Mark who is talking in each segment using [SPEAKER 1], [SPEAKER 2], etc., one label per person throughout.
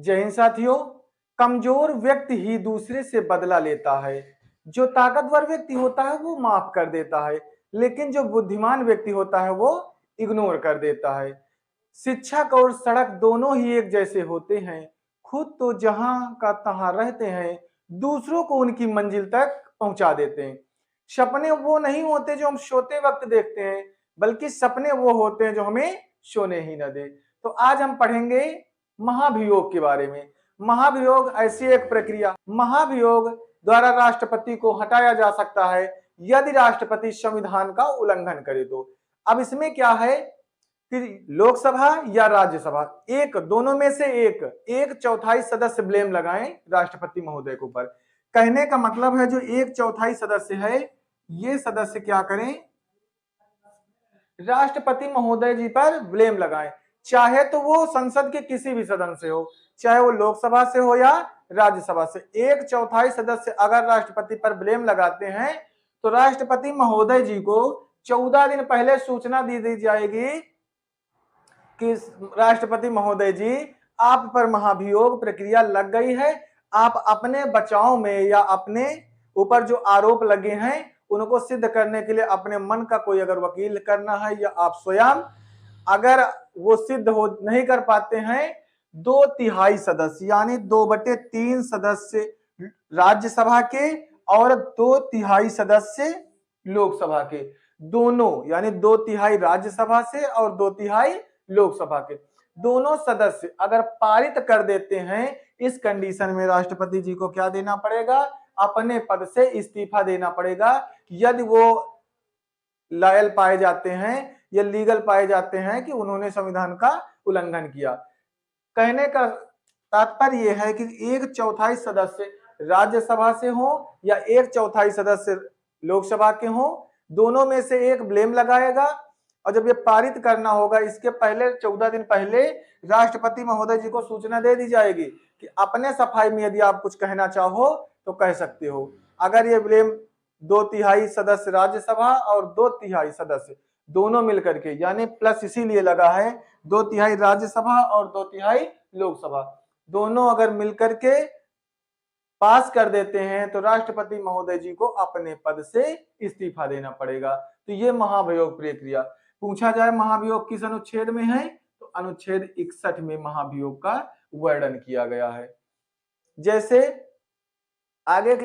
[SPEAKER 1] जय हिंद साथियों। कमजोर व्यक्ति ही दूसरे से बदला लेता है। जो ताकतवर व्यक्ति होता है वो माफ कर देता है, लेकिन जो बुद्धिमान व्यक्ति होता है वो इग्नोर कर देता है। शिक्षक और सड़क दोनों ही एक जैसे होते हैं। खुद तो जहां का तहां रहते हैं, दूसरों को उनकी मंजिल तक पहुंचा देते हैं। सपने वो नहीं होते जो हम सोते वक्त देखते हैं, बल्कि सपने वो होते हैं जो हमें सोने ही न दे। तो आज हम पढ़ेंगे महाभियोग के बारे में। महाभियोग ऐसी एक प्रक्रिया, महाभियोग द्वारा राष्ट्रपति को हटाया जा सकता है यदि राष्ट्रपति संविधान का उल्लंघन करे तो। अब इसमें क्या है कि लोकसभा या राज्यसभा, एक दोनों में से एक चौथाई सदस्य ब्लेम लगाएं राष्ट्रपति महोदय के ऊपर। कहने का मतलब है जो एक चौथाई सदस्य है, ये सदस्य क्या करें, राष्ट्रपति महोदय जी पर ब्लेम लगाएं। चाहे तो वो संसद के किसी भी सदन से हो, चाहे वो लोकसभा से हो या राज्यसभा से। एक चौथाई सदस्य अगर राष्ट्रपति पर ब्लेम लगाते हैं तो राष्ट्रपति महोदय जी को 14 दिन पहले सूचना दी जाएगी कि राष्ट्रपति महोदय जी, आप पर महाभियोग प्रक्रिया लग गई है। आप अपने बचाव में या अपने ऊपर जो आरोप लगे हैं उनको सिद्ध करने के लिए अपने मन का कोई अगर वकील करना है या आप स्वयं, अगर वो सिद्ध हो नहीं कर पाते हैं, 2/3 सदस्य यानी 2/3 सदस्य राज्यसभा के और 2/3 सदस्य लोकसभा के, दोनों यानी 2/3 राज्यसभा से और 2/3 लोकसभा के दोनों सदस्य अगर पारित कर देते हैं, इस कंडीशन में राष्ट्रपति जी को क्या देना पड़ेगा, अपने पद से इस्तीफा देना पड़ेगा। यदि वो लायल पाए जाते हैं या लीगल पाए जाते हैं कि उन्होंने संविधान का उल्लंघन किया। कहने का तात्पर्य यह है कि एक चौथाई सदस्य राज्यसभा से हो या एक चौथाई सदस्य लोकसभा के हो, दोनों में से एक ब्लेम लगाएगा और जब ये पारित करना होगा इसके पहले 14 दिन पहले राष्ट्रपति महोदय जी को सूचना दे दी जाएगी कि अपने सफाई में यदि आप कुछ कहना चाहो तो कह सकते हो। अगर ये ब्लेम 2/3 सदस्य राज्यसभा और 2/3 सदस्य दोनों मिलकर के, यानी प्लस इसीलिए लगा है 2/3 राज्यसभा और 2/3 लोकसभा, दोनों अगर मिलकर के पास कर देते हैं तो राष्ट्रपति महोदय जी को अपने पद से इस्तीफा देना पड़ेगा। तो ये महाभियोग प्रक्रिया। पूछा जाए महाभियोग किस अनुच्छेद में है, तो अनुच्छेद 61 में महाभियोग का वर्णन किया गया है। जैसे आगे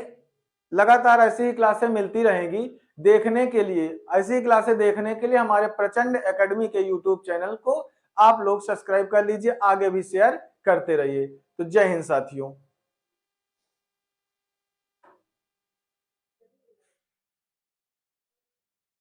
[SPEAKER 1] लगातार ऐसी ही क्लासें मिलती रहेंगी देखने के लिए, ऐसी क्लासें देखने के लिए हमारे प्रचंड एकेडमी के यूट्यूब चैनल को आप लोग सब्सक्राइब कर लीजिए, आगे भी शेयर करते रहिए। तो जय हिंद साथियों।